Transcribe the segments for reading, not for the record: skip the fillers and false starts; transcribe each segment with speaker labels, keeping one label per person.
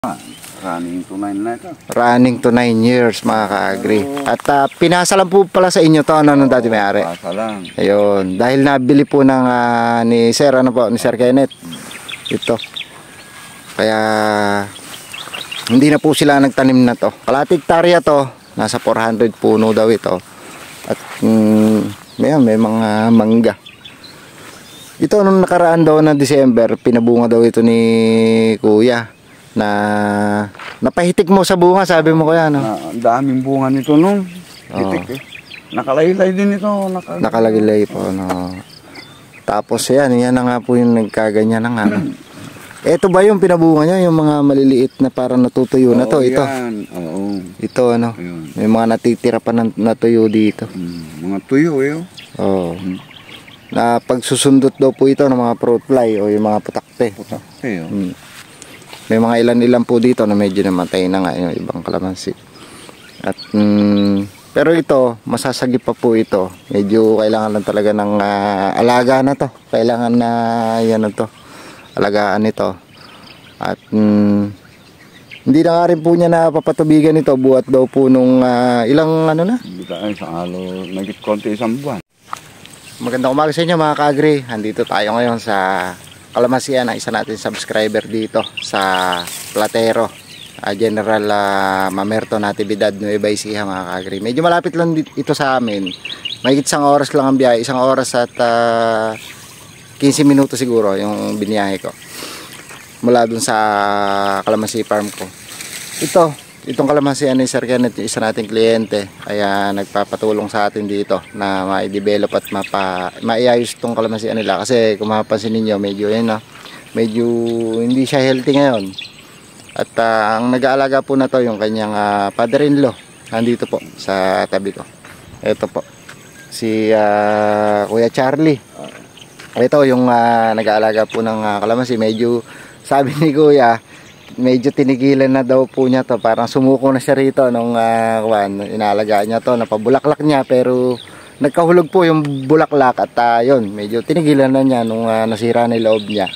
Speaker 1: Running to 9 na ito.
Speaker 2: Running to 9 years mga ka-agri. At pinasa lang po pala sa inyo to, ano nung dati may-ari?
Speaker 1: Pasa lang.
Speaker 2: Ayun, dahil nabili po ng ni Sir, ano po, ni Sir Kenneth. Ito. Kaya hindi na po sila nagtanim na to. Kalahati hektarya to, nasa 400 puno daw ito. At may mga mangga. Ito nung nakaraan daw na December, pinabunga daw ito ni Kuya. Na napahitik mo sa bunga, sabi mo kuya, no?
Speaker 1: Ang daming bunga nito nung hitik Nakalaylay din ito.
Speaker 2: Nakalaylay po, no? Tapos yan na nga po yung nagkaganyan na nga, no? Ito ba yung pinabunga niya, yung mga maliliit na parang natutuyo na to? Ito.
Speaker 1: Yan. Oo.
Speaker 2: Ito, ano?
Speaker 1: Ayun.
Speaker 2: May mga natitira pa na natuyo dito.
Speaker 1: Mga tuyo,
Speaker 2: Oo. Na pagsusundot daw po ito ng mga fruit fly o yung mga putakte.
Speaker 1: Putakte,
Speaker 2: May mga ilan-ilan po dito na medyo namatay na nga yung ibang kalamansi. At pero ito, masasagip pa po ito. Medyo kailangan lang talaga ng alaga na to. Kailangan na yan na to. Alagaan ito. At hindi na nga rin po niya napapatubigan ito. Buhat daw po nung ilang ano na?
Speaker 1: Hindi tayo sa alo. Nagit konti isang buwan.
Speaker 2: Magandang umaga sa inyo mga ka-agri. Andito tayo ngayon sa Kalamansian na isa natin subscriber dito sa Platero, General Mamerto Natividad, Nueva Ecija mga ka-agri. Medyo malapit lang ito sa amin. Mahigit isang oras lang ang biyahe. Isang oras at 15 minuto siguro yung biniyahe ko mula dun sa Kalamansi farm ko. Itong kalamansian ni Sir Kenneth, yung isa nating kliyente, kaya nagpapatulong sa atin dito na ma-develop at maiayos itong kalamansian nila. Kasi kung mapapansin ninyo, medyo hindi siya healthy ngayon. At ang nag-aalaga po na to yung kanyang father-in-law. Nandito po sa tabi ko. Ito po, si Kuya Charlie. Ito yung nag-aalaga po ng kalamansi. Medyo, sabi ni Kuya, medyo tinigilan na daw po niya to, parang sumuko na siya rito nung inaalagaan niya to, napabulaklak niya pero nagkahulog po yung bulaklak at yun, medyo tinigilan na niya nung nasira na yung loob niya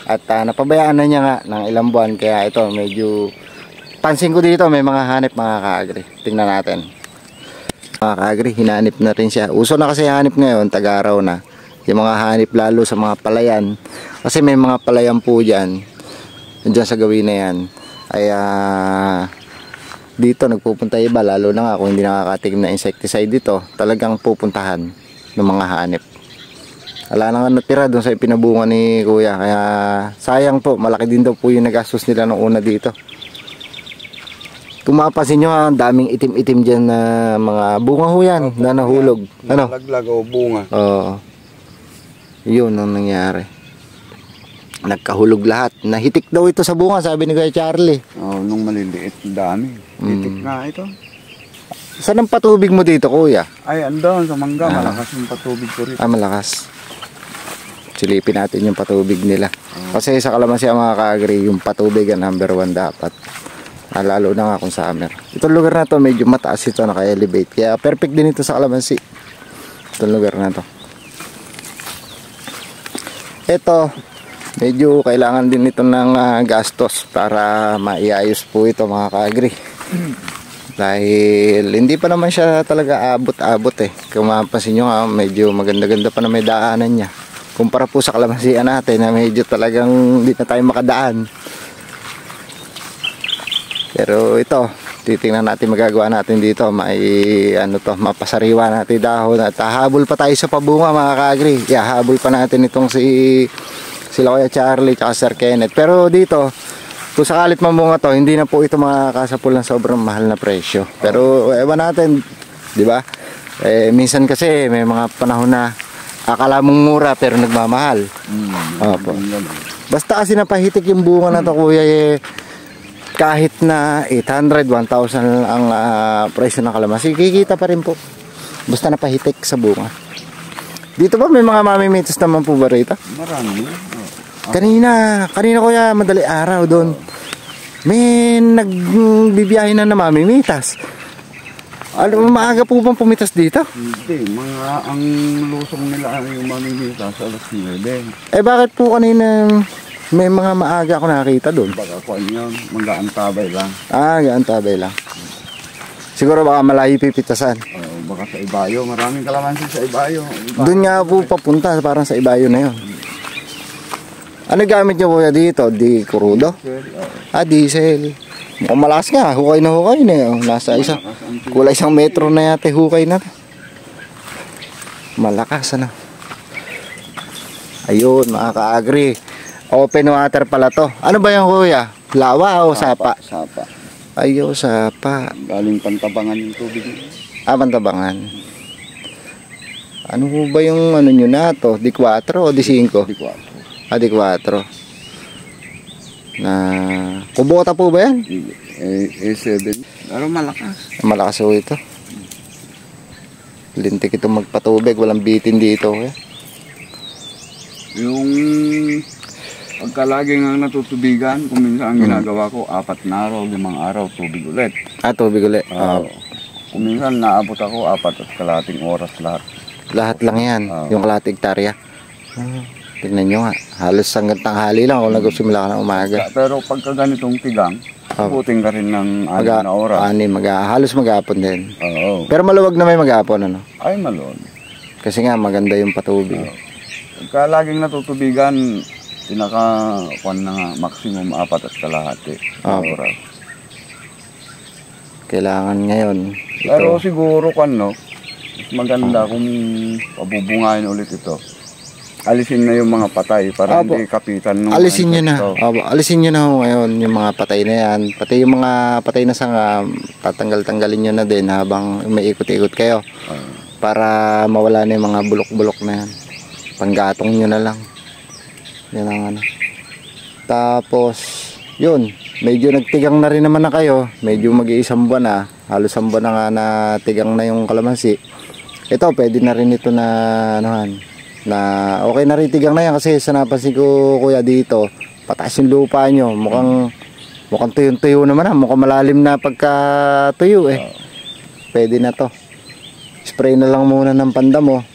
Speaker 2: at napabayaan na niya nga ng ilang buwan. Kaya ito medyo pansin ko dito may mga hanip mga ka-agri. Tingnan natin mga ka-agri, hinanip na rin siya. Uso na kasi hanip ngayon, tag-araw na yung mga hanip, lalo sa mga palayan kasi may mga palayan po dyan sa gawin na yan ay dito nagpupunta iba, lalo na nga kung hindi nakakatikim na insecticide dito, talagang pupuntahan ng mga hanip. Wala na nga natira doon sa ipinabunga ni Kuya, kaya sayang po, malaki din daw po yung nagastos nila nung una dito. Kung mapapansin nyo, ang daming itim-itim dyan na mga bunga ho yan na nahulog.
Speaker 1: Nalaglag o bunga.
Speaker 2: Oo, yun ang nangyari. Nagkahulog lahat. Nahitik daw ito sa bunga, sabi ni Kuya Charlie.
Speaker 1: Nung maliliit, dami. Hitik na ito.
Speaker 2: Saan ang patubig mo dito, Kuya?
Speaker 1: Ay, andun sa mangga. Malakas yung patubig ko rito.
Speaker 2: Malakas. Silipin natin yung patubig nila. Kasi sa kalamansi mga ka-agri, yung patubig ang number 1 dapat. Lalo na nga kung summer. Itong lugar na to medyo mataas ito, naka-elevate. Kaya perfect din ito sa kalamansi. Itong lugar na to. Ito, medyo kailangan din ito ng gastos para maiayos po ito mga ka-agri. Dahil hindi pa naman siya talaga abot-abot Kung mapapansin nyo nga, medyo maganda-ganda pa na may daanan niya. Kumpara po sa kalamansian natin na medyo talagang hindi na tayo makadaan. Pero ito, titingnan natin magagawa natin dito. Mapasariwa natin dahon at habol pa tayo sa pabunga mga ka-agri. Habol pa natin itong sila Kuya Charlie at Sir Kenneth. Pero dito, kung sakalit mamunga to, hindi na po ito makakasapul ng sobrang mahal na presyo. Pero ewan natin, di ba? Minsan kasi may mga panahon na akala mong mura pero nagmamahal. Opo. Basta kasi napahitik yung bunga na to, Kuya, kahit na 800, 1,000 ang presyo ng kalamansi, kikita pa rin po. Basta napahitik sa bunga. Dito ba may mga mamimitas naman po ba rito?
Speaker 1: Marami.
Speaker 2: Kanina Kuya, madali araw doon. May nagbibiyahe na mamimitas. Maaga po bang pumitas dito?
Speaker 1: Hindi, ang lusong nila ay yung mamimitas sa alas 9.
Speaker 2: Bakit po kanina May mga maaga ako nakakita doon.
Speaker 1: Baka kuan yun, mag-aantabay lang.
Speaker 2: Gaantabay lang. Siguro baka malayo pipitasan.
Speaker 1: Baka sa Ibayo, maraming kalamansi sa Ibayo.
Speaker 2: Doon nga po papunta, parang sa Ibayo na yun. Ano gamit nyo kuya dito? Di kurudo? Diesel. Mukhang malakas nga, hukay na hukay na yun. Nasa kulay 1 metro na yate hukay na. Malakas ano. Ayun, mga ka-agri. Open water pala to. Ano ba yung kuya? Lawa o sapa?
Speaker 1: Sapa.
Speaker 2: Ayo, sapa.
Speaker 1: Galing Pantabangan yung tubig.
Speaker 2: Pantabangan. Ano ba yung ano nyo na to? D4 o D5?
Speaker 1: D4.
Speaker 2: D4. Na kubota po ba yan?
Speaker 1: A7. Pero malakas.
Speaker 2: Malakas po ito. Lintik ito magpatubig. Walang bitin dito.
Speaker 1: Yung pagka lagi nga natutubigan, kung minsan ang ginagawa ko, 4 na araw, 5 araw, tubig ulit.
Speaker 2: Tubig ulit.
Speaker 1: Kung minsan naabot ako 4.5 oras lahat.
Speaker 2: Lahat lang yan. Yung kalahating hektarya. Tignan nyo nga. Halos hanggang tanghali lang kung nagsimula ka ng umaga.
Speaker 1: Pero pagka ganitong tigang, abutin ka rin ng 6 na oras.
Speaker 2: Halos mag-aapon din.
Speaker 1: Oo.
Speaker 2: Pero maluwag na may mag-aapon, ano?
Speaker 1: Ay, malon.
Speaker 2: Kasi nga maganda yung patubig.
Speaker 1: Pagka laging natutubigan, pinaka-kuan na nga, maximum 4.5 oras.
Speaker 2: Kailangan ngayon.
Speaker 1: Pero siguro mas maganda kung pabubungayin ulit ito. Alisin na yung mga patay para hindi kapitan nung
Speaker 2: alisin nyo na. Alisin nyo na ngayon yung mga patay na yan. Pati yung mga patay na sanga, tatanggal-tanggalin nyo na din habang may ikot-ikot kayo. Para mawala na yung mga bulok-bulok na yan. Panggatong nyo na lang. Yan ang ano. Tapos, yun. Medyo nagtigang na rin naman na kayo. Medyo mag-iisang buwan na. Halos 1 buwan na nga na tigang na yung kalamansi. Ito, pwede na rin ito na na okay na rin tigang na yan kasi sa napansin ko kuya dito, pataas yung lupa nyo. Mukhang tuyo-tuyo naman na. Mukhang malalim na pagka tuyo Pwede na to. Spray na lang muna ng pandamo.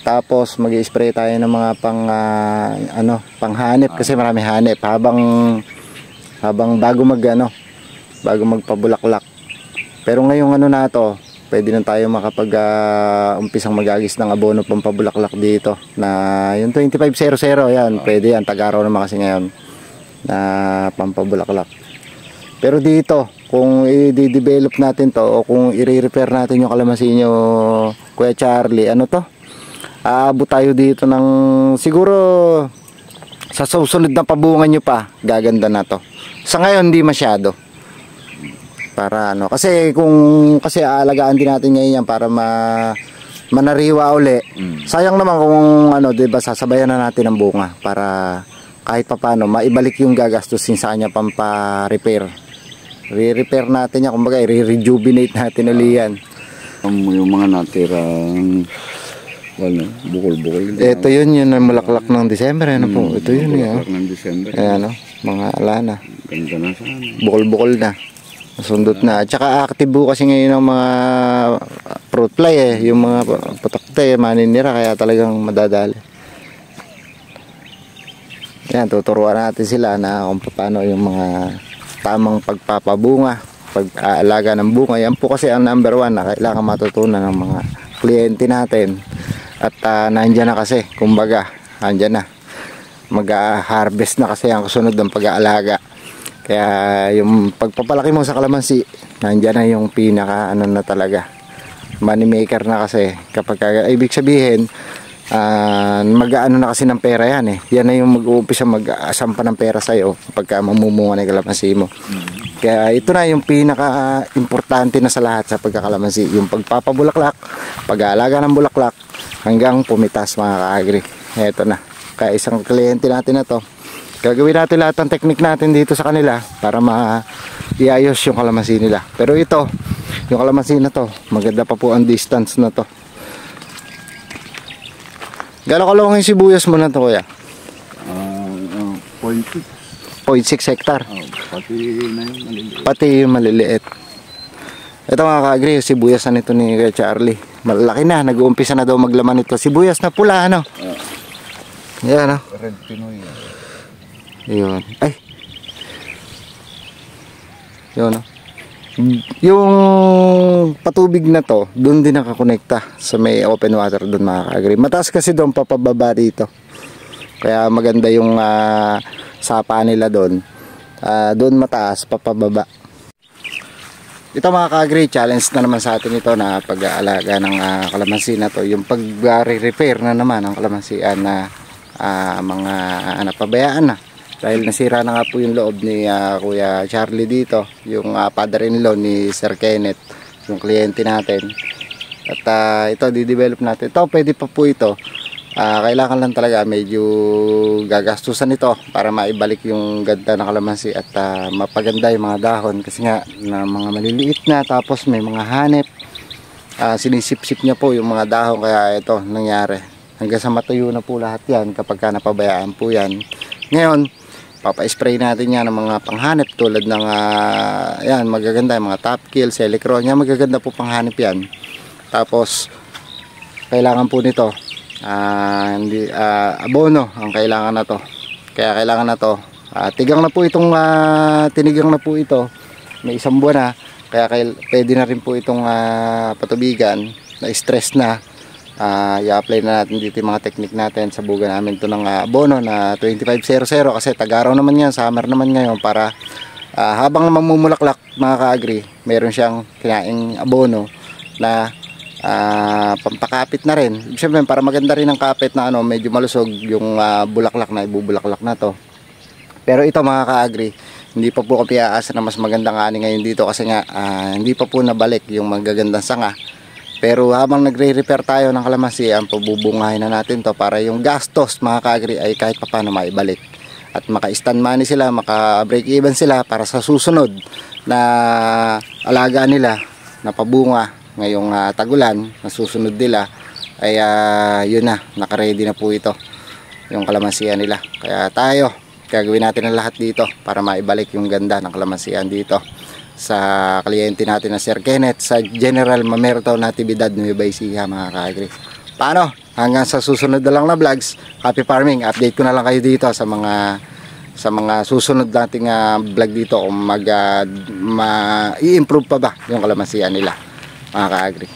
Speaker 2: Tapos mag-i-spray tayo ng mga panghanip kasi marami hanip habang bago magpabulaklak. Pero ngayong na to, pwede na tayo umpisang magagis ng abono pampabulaklak dito na yung 2500 yan, pwede yan, tag-araw naman kasi ngayon na pampabulaklak. Pero dito, kung i-develop natin to o kung i-repair natin yung kalamansi nyo, Kuya Charlie, aabot tayo dito ng siguro sa susunod na pabungan nyo pa, gaganda na to. Sa ngayon hindi masyado. Para kasi kasi aalagaan din natin ngayon yan para manariwa uli. Sayang naman kung 'di ba, sasabayan na natin ang bunga para kahit papaano maibalik yung gagastusin sa kanya pampa-repair. Re-repair natin yan, kumbaga i-rejuvenate natin uli yan.
Speaker 1: Yung mga natirang bukol-bukol.
Speaker 2: Ito yun ang mulaklak ng December. Po? Ito yun
Speaker 1: mulaklak ng December.
Speaker 2: Mga alana.
Speaker 1: Ganda na sana.
Speaker 2: Bukol-bukol na. Sundot na. At saka active kasi ngayon ng mga fruit fly yung mga putakte, maninira, kaya talagang madadali. Yan, tuturuan natin sila na kung paano yung mga tamang pagpapabunga, pag-aalaga ng bunga. Yan po kasi ang number 1 na kailangan matutunan ng mga kliyente natin. At nandiyan na kasi, kumbaga, nandiyan na. Mag-harvest na kasi ang kasunod ng pag-aalaga. Kaya yung pagpapalaki mo sa kalamansi, nandiyan na yung pinaka na talaga. Money maker na kasi. Kapag ibig sabihin, mag-aano na kasi ng pera yan Yan na yung mag-uumpisa mag-asampa ng pera sa'yo pagka mamumunga na yung kalamansi mo. Kaya ito na yung pinaka-importante na sa lahat sa pagkakalamansi. Yung pagpapabulaklak, pag-aalaga ng bulaklak, hanggang pumitas mga ka-agri. Ito na. Kaya isang kliyente natin na to, gagawin natin lahat ng technique natin dito sa kanila para iayos yung kalamansi nila. Pero ito, yung kalamansi na to, maganda pa po ang distance na to. Gano'ng kalawang yung sibuyas mo na to, kuya?
Speaker 1: 0.6.
Speaker 2: 0.6 hektar.
Speaker 1: Pati na yung maliliit.
Speaker 2: Pati yung maliliit. Ito mga ka-agri, yung sibuyas na nito ni Kuya Charlie. Malaki na, nag-uumpisa na daw maglaman ito. Sibuyas na pula, Yan,
Speaker 1: Red Pinoy.
Speaker 2: Ayun. Ay. Yun, no? Yung patubig na to, doon din nakakonekta sa may open water doon, mga ka-agri. Mataas kasi doon, papababa dito. Kaya maganda yung sapa nila doon. Doon mataas, papababa. Ito, mga ka-agri, challenge na naman sa atin ito na pag-aalaga ng kalamansi na to. Yung pag-repair na naman ng kalamansian na mga napabayaan na. Dahil nasira na nga po yung loob ni Kuya Charlie dito, yung father-in-law ni Sir Kenneth, yung kliyente natin. At ito, di-develop natin. Ito, pwede pa po ito. Kailangan lang talaga medyo gagastusan ito para maibalik yung ganda ng kalamansi at mapaganda yung mga dahon. Kasi nga, na mga maliliit na, tapos may mga hanep. Sinisip-sip niya po yung mga dahon, kaya ito nangyari. Hanggang sa matuyo na po lahat yan kapag napabayaan po yan. Ngayon, papa-spray natin yan ng mga panghanip tulad ng yan, magaganda yung mga top kill, Selecron, yan magaganda po panghanip yan. Tapos kailangan po nito abono ang kailangan na to. Kaya kailangan na to. Tigang na po itong tinigang na po ito. May isang buwan na. Kaya pwede na rin po itong patubigan na stress na. I-apply na natin dito yung mga technique natin. Sabugan namin ito ng abono na 2500 kasi tagaraw naman yan, summer naman ngayon, para habang mamumulaklak, mga ka-agri, meron siyang kinaing abono na pampakapit na rin. Siyempre para maganda rin ang kapit na medyo malusog yung bulaklak na ibubulaklak na to. Pero ito, mga ka-agri, hindi pa po kami aasa na mas magandang ani ngayon dito kasi nga hindi pa po nabalik yung magagandang sanga. Pero habang nagre-repair tayo ng kalamansi, ang pabubungahin na natin to para yung gastos, mga ka-agri, ay kahit paano maibalik. At maka-stand money sila, maka-break even sila para sa susunod na alaga nila na pabunga ngayong tagulan na susunod nila. Ay yun na, naka-ready na po ito yung kalamansian nila. Kaya tayo, gagawin natin ang lahat dito para maibalik yung ganda ng kalamansian dito sa kliyente natin na Sir Kenneth sa General Mamerto Natividad, Nueva Ecija, mga ka-agri. Paano? Hanggang sa susunod na lang na vlogs, Happy Farming. Update ko na lang kayo dito sa mga susunod nating vlog dito kung i-improve pa ba yung kalamansian nila, mga ka-agri.